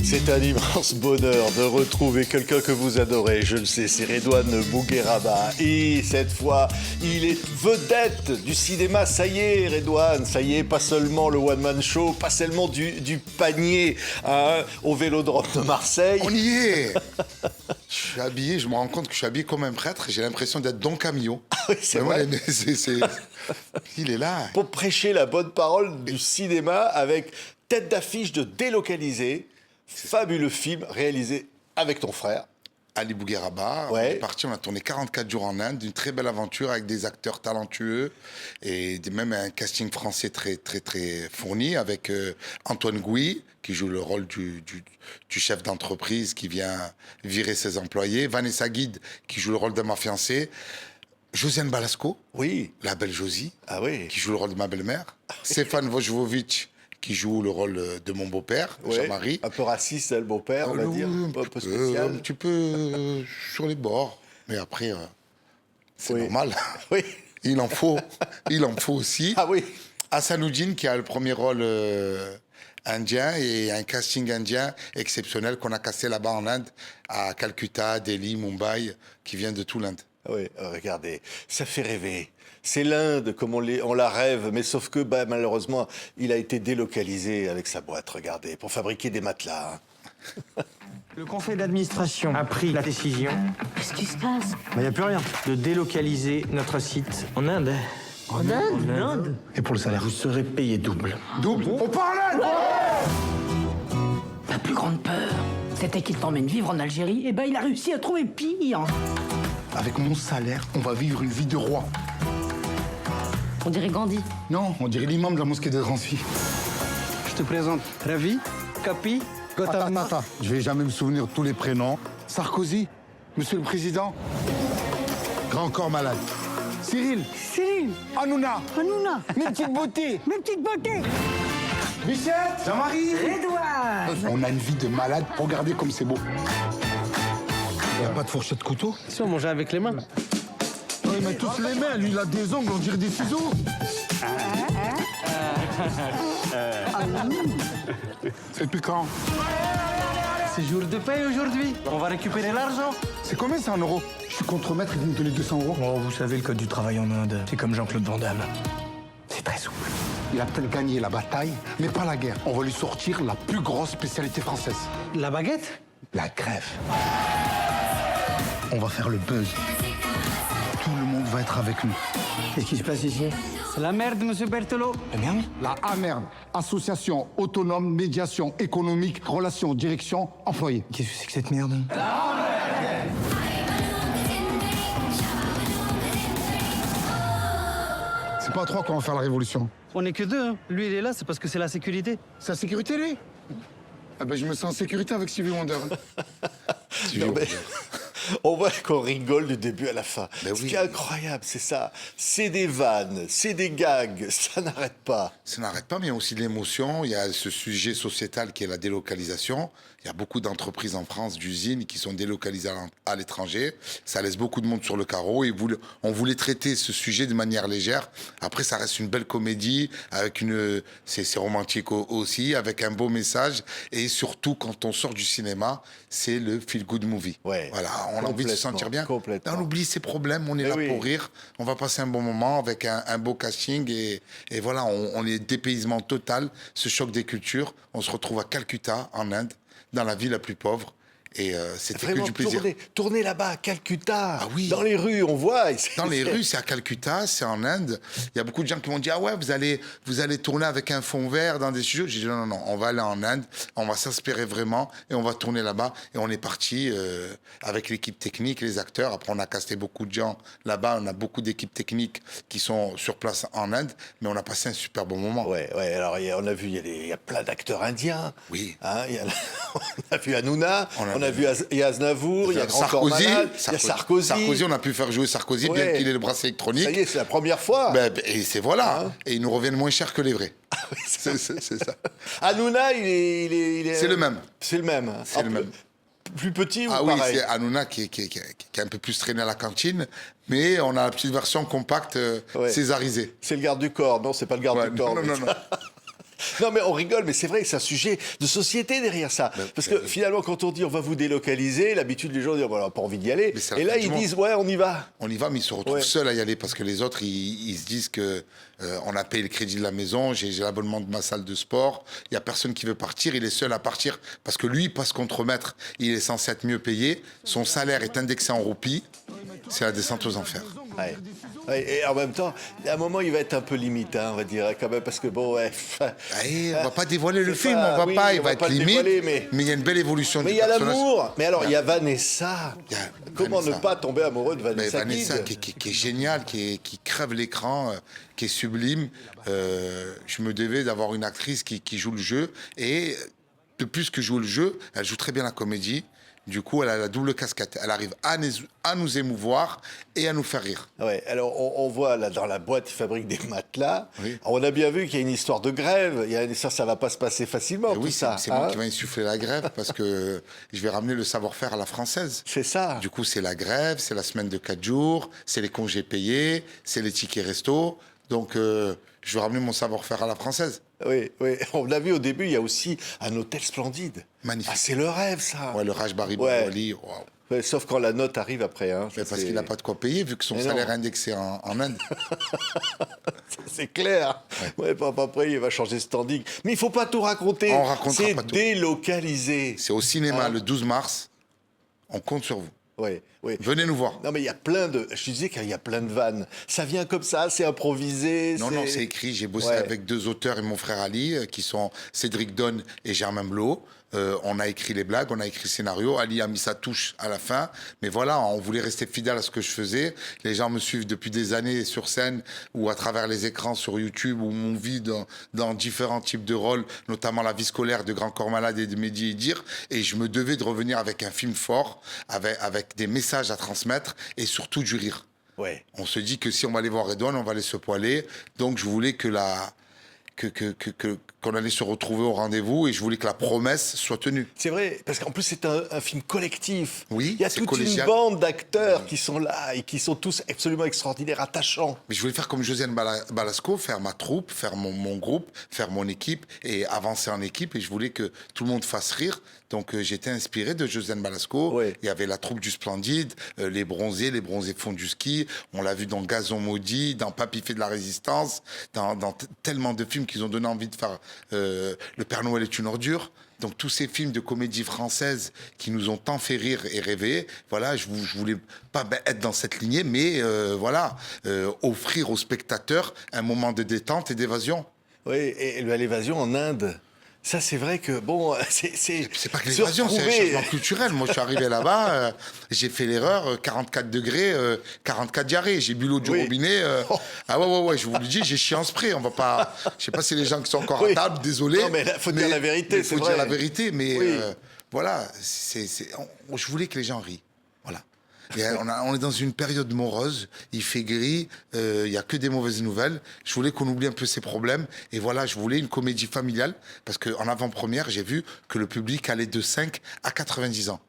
C'est un immense bonheur de retrouver quelqu'un que vous adorez. Je le sais, c'est Redouane Bougueraba. Et cette fois, il est vedette du cinéma. Ça y est, Redouane, ça y est, pas seulement le one-man show, pas seulement du panier au Vélodrome de Marseille. On y est. Je suis habillé, je me rends compte que je suis habillé comme un prêtre. J'ai l'impression d'être Don Camillo. Ah oui, c'est vrai. Il est là. Pour prêcher la bonne parole du cinéma avec tête d'affiche de Délocalisé. Fabuleux film réalisé avec ton frère. Ali Bougueraba, Ouais. on est parti, on a tourné 44 jours en Inde, une très belle aventure avec des acteurs talentueux et même un casting français très fourni avec Antoine Gouy qui joue le rôle du chef d'entreprise qui vient virer ses employés, Vanessa Guide qui joue le rôle de ma fiancée, Josiane Balasco, Oui. la belle Josie, Ah oui. qui joue le rôle de ma belle-mère, Stéphane Vojvovic qui joue le rôle de mon beau-père, Ouais. Jean-Marie. Un peu raciste, le beau-père, on va dire. Un peu Un spécial. petit peu sur les bords. Mais après, c'est Oui. normal. Oui. Il en faut aussi. Ah oui. Hasanoudine qui a le premier rôle indien et un casting indien exceptionnel qu'on a cassé là-bas en Inde, à Calcutta, Delhi, Mumbai, qui vient de tout l'Inde. Ah oui, regardez, ça fait rêver. C'est l'Inde comme on la rêve, mais sauf que malheureusement, il a été délocalisé avec sa boîte, regardez, pour fabriquer des matelas. Le conseil d'administration a pris la décision, Qu'est-ce qui se passe? il n'y a plus rien, de délocaliser notre site en Inde. En Inde? Et pour le salaire, vous serez payé double. Double. On parle Ma plus grande peur, c'était qu'il t'emmène vivre en Algérie. Et ben, il a réussi à trouver pire. Avec mon salaire, on va vivre une vie de roi. On dirait Gandhi. Non, on dirait l'imam de la mosquée de Drancy. Je te présente Ravi, Capi, Attends, attends, je vais jamais me souvenir de tous les prénoms. Sarkozy, Monsieur le Président, Grand Corps Malade. Cyril, Cyril, Hanouna, Hanouna, mes petites beautés, mes petites beautés. Michel, Jean-Marie. Edouard. On a une vie de malade, regardez comme c'est beau. Il n'y a pas de fourchette couteau. Si on mangeait avec les mains. Oh, il met tous les mains, lui il a des ongles, on dirait des ciseaux. C'est piquant. C'est jour de paye aujourd'hui. On va récupérer l'argent. C'est combien ça en euros? Je suis contremaître, il vous donner 200 euros. Oh, vous savez, le code du travail en Inde, c'est comme Jean-Claude Van Damme. C'est très souple. Il a peut-être gagné la bataille, mais pas la guerre. On va lui sortir la plus grosse spécialité française. La baguette? La grève. On va faire le buzz. Tout le monde va être avec nous. Qu'est-ce qui se passe ici? C'est la merde, monsieur Berthelot. Eh bien, La AMERD, Association Autonome Médiation Économique Relations Direction Employés. qu'est-ce que c'est que cette merde? C'est pas à trois qu'on va faire la révolution. On n'est que deux, hein. Lui, il est là, c'est parce que c'est la sécurité. C'est la sécurité, lui? Ah ben, je me sens en sécurité avec Stevie Wonder. Non, mais on voit qu'on rigole du début à la fin. Ben Ce oui. qui est incroyable, c'est ça. C'est des vannes, c'est des gags, ça n'arrête pas. Ça n'arrête pas, mais il y a aussi de l'émotion. Il y a ce sujet sociétal qui est la délocalisation. Il y a beaucoup d'entreprises en France, d'usines, qui sont délocalisées à l'étranger. Ça laisse beaucoup de monde sur le carreau. Et on voulait traiter ce sujet de manière légère. Après, ça reste une belle comédie, avec c'est romantique aussi, avec un beau message. Et surtout, quand on sort du cinéma, c'est le feel-good movie. Ouais. Voilà, on a envie de se sentir bien. Complètement. On oublie ses problèmes, on est Eh là oui. pour rire. On va passer un bon moment avec un beau casting. Et voilà, on est dépaysement total, ce choc des cultures. On se retrouve à Calcutta, en Inde, dans la ville la plus pauvre. Et c'était que Vraiment, du plaisir. tournez là-bas, à Calcutta. Ah oui. Dans les rues, on voit. Dans les rues, c'est à Calcutta, c'est en Inde. Il y a beaucoup de gens qui m'ont dit « Ah ouais, vous allez tourner avec un fond vert dans des studios ?» J'ai dit « Non, non, non, on va aller en Inde, on va s'inspirer vraiment et on va tourner là-bas. » Et on est parti avec l'équipe technique, les acteurs. Après, on a casté beaucoup de gens là-bas. On a beaucoup d'équipes techniques qui sont sur place en Inde. Mais on a passé un super bon moment. Ouais, alors on a vu, il y a plein d'acteurs indiens. Oui. Hein, on a vu Hanouna, On a vu il y a Aznavour, il y a Grand Corps Malade, il y a Sarkozy. Sarkozy, on a pu faire jouer Sarkozy, bien Ouais. qu'il ait le bracelet électronique. Ça y est, c'est la première fois. Et c'est voilà. Hein. Et ils nous reviennent moins cher que les vrais. Oui, C'est ça. Hanouna, il est. C'est le même. C'est le même. Hein. C'est le même. Plus petit ou Ah oui, pareil? c'est Hanouna qui est un peu plus traîné à la cantine, mais on a la petite version compacte Ouais. césarisée. C'est le garde du corps, non? C'est pas le garde Ouais, du corps. non. Non, mais on rigole, mais c'est vrai que c'est un sujet de société derrière ça. Parce que finalement, quand on dit on va vous délocaliser, l'habitude, les gens disent on n'a pas envie d'y aller. Et là, ils disent ouais, on y va. On y va, mais ils se retrouvent seuls à y aller parce que les autres, ils se disent que on a payé le crédit de la maison, j'ai l'abonnement de ma salle de sport, il n'y a personne qui veut partir, il est seul à partir parce que lui, passe contre-maître, il est censé être mieux payé, son salaire est indexé en roupies, c'est la descente aux enfers. Ouais. Ouais, et en même temps, à un moment, il va être un peu limite, hein, on va dire, quand même, parce que bon, ouais. Allez, on va pas dévoiler le film, pas- on va oui, pas, il on va va être pas le limite, dévoiler, mais il y a une belle évolution Mais du il y a personnage. l'amour. Mais alors, il y a Vanessa. Il y a Comment Vanessa. ne pas tomber amoureux de Mais Vanessa Vanessa Kidd qui est géniale, qui crève l'écran, qui est sublime. Je me devais d'avoir une actrice qui joue le jeu. Et de plus que joue le jeu, elle joue très bien la comédie. Du coup, elle a la double casquette. Elle arrive à nous émouvoir et à nous faire rire. Ouais, alors on voit là dans la boîte, ils fabriquent des matelas. Oui. On a bien vu qu'il y a une histoire de grève. Ça va pas se passer facilement. Et oui, tout ça. c'est moi qui vais insuffler la grève parce que je vais ramener le savoir-faire à la française. C'est ça. Du coup, c'est la grève, c'est la semaine de 4 jours, c'est les congés payés, c'est les tickets resto. Donc, je vais ramener mon savoir-faire à la française. Oui, oui. On l'a vu au début, il y a aussi un hôtel splendide. Magnifique. Ah, c'est le rêve, ça. Ouais, le Rajbari Ouais. Bawali, waouh. Ouais, sauf quand la note arrive après. Hein. Mais parce qu'il n'a pas de quoi payer, vu que son Mais salaire non. est indexé en Inde. C'est clair. Ouais, après, il va changer de standing. Mais il faut pas tout raconter. On racontera C'est pas tout. délocalisé. C'est au cinéma Ah. le 12 mars. On compte sur vous. Oui, oui. Venez nous voir. Non, mais il y a plein de. Je disais qu'il y a plein de vannes. Ça vient comme ça, c'est improvisé. Non, c'est écrit. J'ai bossé Ouais. avec 2 auteurs et mon frère Ali, qui sont Cédric Donne et Germain Blot. On a écrit les blagues, on a écrit le scénario. Ali a mis sa touche à la fin. Mais voilà, on voulait rester fidèle à ce que je faisais. Les gens me suivent depuis des années sur scène ou à travers les écrans sur YouTube où on vit dans différents types de rôles, notamment La vie scolaire de Grand Corps Malade et de Mehdi Edir. Et je me devais de revenir avec un film fort, avec des messages à transmettre et surtout du rire. Ouais. On se dit que si on va aller voir Redouane, on va aller se poiler. Donc je voulais qu'on allait se retrouver au rendez-vous et je voulais que la promesse soit tenue. C'est vrai, parce qu'en plus, c'est un film collectif. Oui, il y a c'est toute collégial. une bande d'acteurs qui sont là et qui sont tous absolument extraordinaires, attachants. Mais je voulais faire comme Josiane Balasco, faire ma troupe, faire mon groupe, faire mon équipe et avancer en équipe. Et je voulais que tout le monde fasse rire. Donc j'étais inspiré de Josiane Balasco. Ouais. Il y avait la troupe du Splendide, les bronzés font du ski. On l'a vu dans Gazon maudit, dans Papy fait de la résistance, dans tellement de films qu'ils ont donné envie de faire Le Père Noël est une ordure. Donc tous ces films de comédie française qui nous ont tant fait rire et rêver, voilà, je voulais pas être dans cette lignée, mais offrir aux spectateurs un moment de détente et d'évasion. Oui, et l'évasion en Inde. Ça, c'est vrai que, bon, C'est pas que se l'évasion, c'est un retrouver- changement culturel. Moi, je suis arrivé là-bas, j'ai fait l'erreur, 44 degrés, 44 diarrhées. J'ai bu l'eau du Oui. robinet. Ah ouais, je vous le dis, j'ai chié en spray. On va pas. Je sais pas si les gens qui sont encore Oui. à table, désolé. Non, mais là, faut dire la vérité, c'est faut vrai. dire la vérité, mais Oui. voilà, je voulais que les gens rient. Voilà. Et on est dans une période morose, il fait gris, il n'y a que des mauvaises nouvelles. Je voulais qu'on oublie un peu ces problèmes. Et voilà, je voulais une comédie familiale, parce qu'en avant-première, j'ai vu que le public allait de 5 à 90 ans.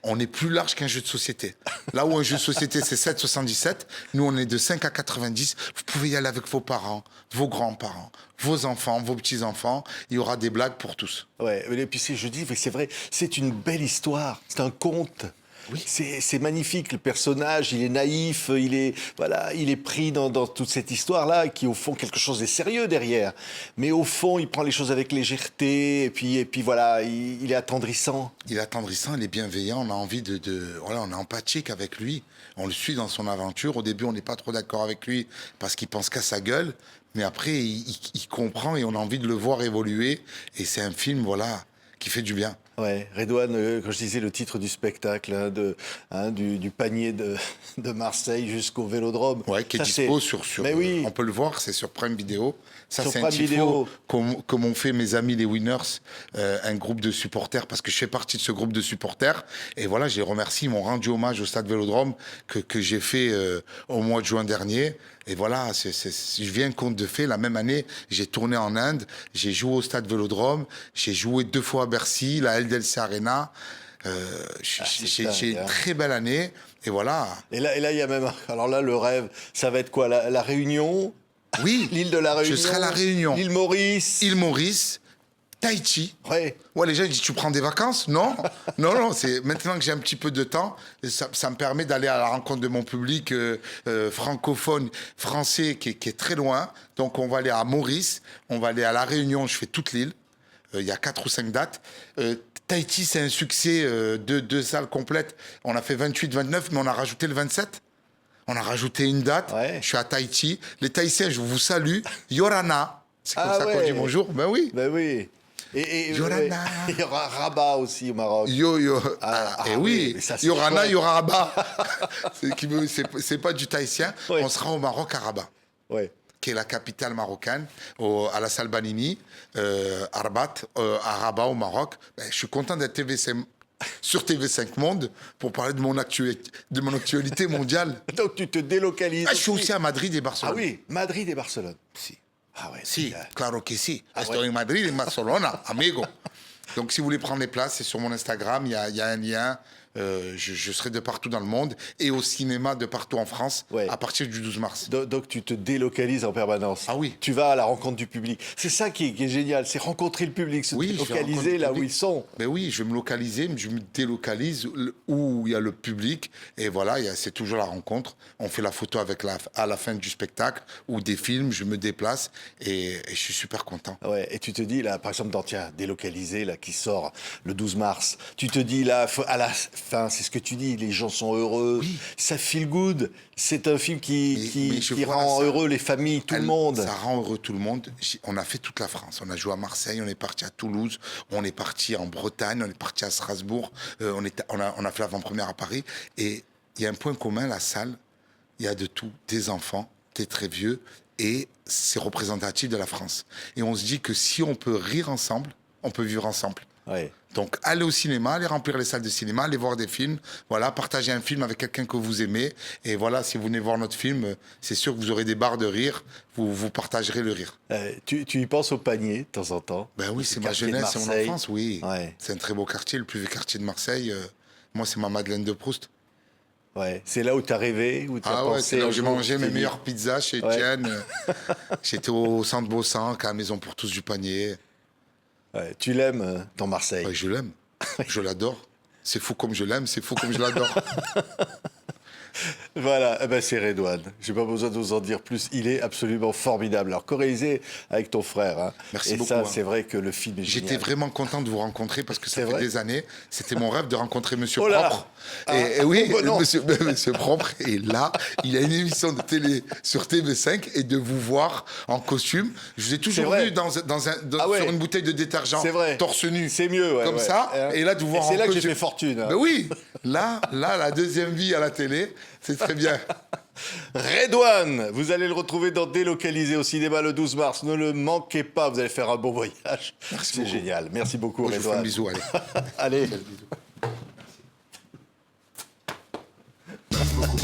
On est plus large qu'un jeu de société. Là où un jeu de société, c'est 7,77, nous, on est de 5 à 90. Vous pouvez y aller avec vos parents, vos grands-parents, vos enfants, vos petits-enfants. Il y aura des blagues pour tous. Ouais, et puis je dis, mais c'est vrai, c'est une belle histoire, c'est un conte. Oui. C'est magnifique, le personnage, il est naïf, il est pris dans toute cette histoire-là, qui au fond, quelque chose de sérieux derrière. Mais au fond, il prend les choses avec légèreté, et puis voilà, il est attendrissant. Il est attendrissant, il est bienveillant, on a envie voilà, on est empathique avec lui. On le suit dans son aventure. Au début, on n'est pas trop d'accord avec lui parce qu'il pense qu'à sa gueule. Mais après, il comprend et on a envie de le voir évoluer. Et c'est un film, voilà, qui fait du bien. Ouais, Redouane, quand je disais le titre du spectacle, du panier de Marseille jusqu'au Vélodrome. Ouais, qui est Ça, dispo sur Mais oui. on peut le voir, c'est sur Prime Video. Ça, Sur c'est un Prime Video. tifo comme ont fait mes amis les Winners, un groupe de supporters, parce que je fais partie de ce groupe de supporters. Et voilà, je les remercie, ils m'ont rendu hommage au Stade Vélodrome que j'ai fait au mois de juin dernier. Et voilà, je viens compte de fait. La même année, j'ai tourné en Inde, j'ai joué au Stade Vélodrome, j'ai joué 2 fois à Bercy, la LDLC Arena. J'ai une très belle année. Et voilà. Et là, il y a même. Alors là, le rêve, ça va être quoi, la Réunion? Oui, L'île de la Réunion. je serai à la Réunion. L'île Maurice. Île Maurice, Tahiti. Ouais. Ouais, les gens ils disent tu prends des vacances? Non, non. C'est maintenant que j'ai un petit peu de temps, ça me permet d'aller à la rencontre de mon public francophone, français qui est très loin. Donc on va aller à Maurice, on va aller à La Réunion. Je fais toute l'île. Il y a 4 ou 5 dates. Tahiti, c'est un succès de 2 salles complètes. On a fait 28, 29, mais on a rajouté le 27. On a rajouté une date. Ouais. Je suis à Tahiti. Les Tahitiens, je vous salue. Yorana. C'est comme ça qu'on dit bonjour. Ben oui. Ben oui. Et Yorana. il y aura Rabat aussi au Maroc. Oui. mais ça, c'est Yorana, chouette. Yoraba. C'est pas du tahitien. Ouais. On sera au Maroc à Rabat, Ouais. qui est la capitale marocaine, à la salle Banini, à Rabat, à Rabat au Maroc. Ben, je suis content d'être sur TV5 Monde pour parler de mon actualité mondiale. Donc tu te délocalises. Ah, je suis aussi à Madrid et Barcelone. Ah oui, Madrid et Barcelone. Si. Ah ouais. Si, c'est- claro que si. Estoy ouais. en Madrid et Barcelona, amigo. Donc, si vous voulez prendre les places, c'est sur mon Instagram. Il y a un lien. Je serai de partout dans le monde et au cinéma de partout en France Ouais. à partir du 12 mars. Donc tu te délocalises en permanence. Ah oui. Tu vas à la rencontre du public. C'est ça qui est génial, c'est rencontrer le public, se Oui, je vais localiser rencontrer là le où public. ils sont. Mais oui, je vais me localiser, je me délocalise où il y a le public. Et voilà, c'est toujours la rencontre. On fait la photo à la fin du spectacle ou des films, je me déplace et je suis super content. Ouais, et tu te dis, là, par exemple, dans Tiens, délocalisé, là, qui sort le 12 mars, tu te dis, là, à la fin, c'est ce que tu dis, les gens sont heureux, Oui. ça feel good, c'est un film Mais je qui vois rend ça. heureux les familles, tout le monde. Ça rend heureux tout le monde. On a fait toute la France. On a joué à Marseille, on est parti à Toulouse, on est parti en Bretagne, on est parti à Strasbourg, on a fait l'avant-première à Paris. Et il y a un point commun, la salle, il y a de tout, des enfants, des très vieux, et c'est représentatif de la France. Et on se dit que si on peut rire ensemble, on peut vivre ensemble. Ouais. Donc, allez au cinéma, allez remplir les salles de cinéma, allez voir des films. Voilà, partagez un film avec quelqu'un que vous aimez. Et voilà, si vous venez voir notre film, c'est sûr que vous aurez des barres de rire. Vous partagerez le rire. Tu y penses au panier, de temps en temps? Ben oui, Ce c'est ma quartier de jeunesse, c'est mon Marseille. enfance, oui. Ouais. C'est un très beau quartier, le plus vieux quartier de Marseille. Moi, c'est ma Madeleine de Proust. Ouais. C'est là où tu as rêvé, où tu as Ah ouais, pensé. c'est là un où j'ai jour, mangé tu mes t'es dit- meilleures pizzas chez Ouais. Étienne. J'étais au centre Beaucenc, à la Maison pour tous du panier. Ouais, tu l'aimes, ton Marseille. Ouais, je l'aime. Je l'adore. C'est fou comme je l'aime, c'est fou comme je l'adore. Voilà, eh ben c'est Redouane. J'ai pas besoin de vous en dire plus. Il est absolument formidable. Alors, co-réalisé avec ton frère. Hein. Merci et beaucoup, ça, hein. c'est vrai que le film est J'étais génial. vraiment content de vous rencontrer parce que ça C'est fait vrai des années. C'était mon rêve de rencontrer Monsieur Oh là Propre. Ah, Et oui, oh, bah non. monsieur Propre. Et là, il a une émission de télé sur TV5 et de vous voir en costume. Je vous ai toujours vrai. vu Ah ouais. sur une bouteille de détergent, C'est vrai. torse nu. C'est mieux, ouais, Comme ouais. ça. Et là, de vous voir en c'est là que j'ai costume. fait fortune. Hein. Ben oui, là, la deuxième vie à la télé, c'est très bien. Redouane, vous allez le retrouver dans Délocalisé au cinéma le 12 mars. Ne le manquez pas, vous allez faire un bon voyage. C'est beaucoup. génial. Merci beaucoup, Je vous fais un Redouane. bisou, allez. Allez. Merci beaucoup.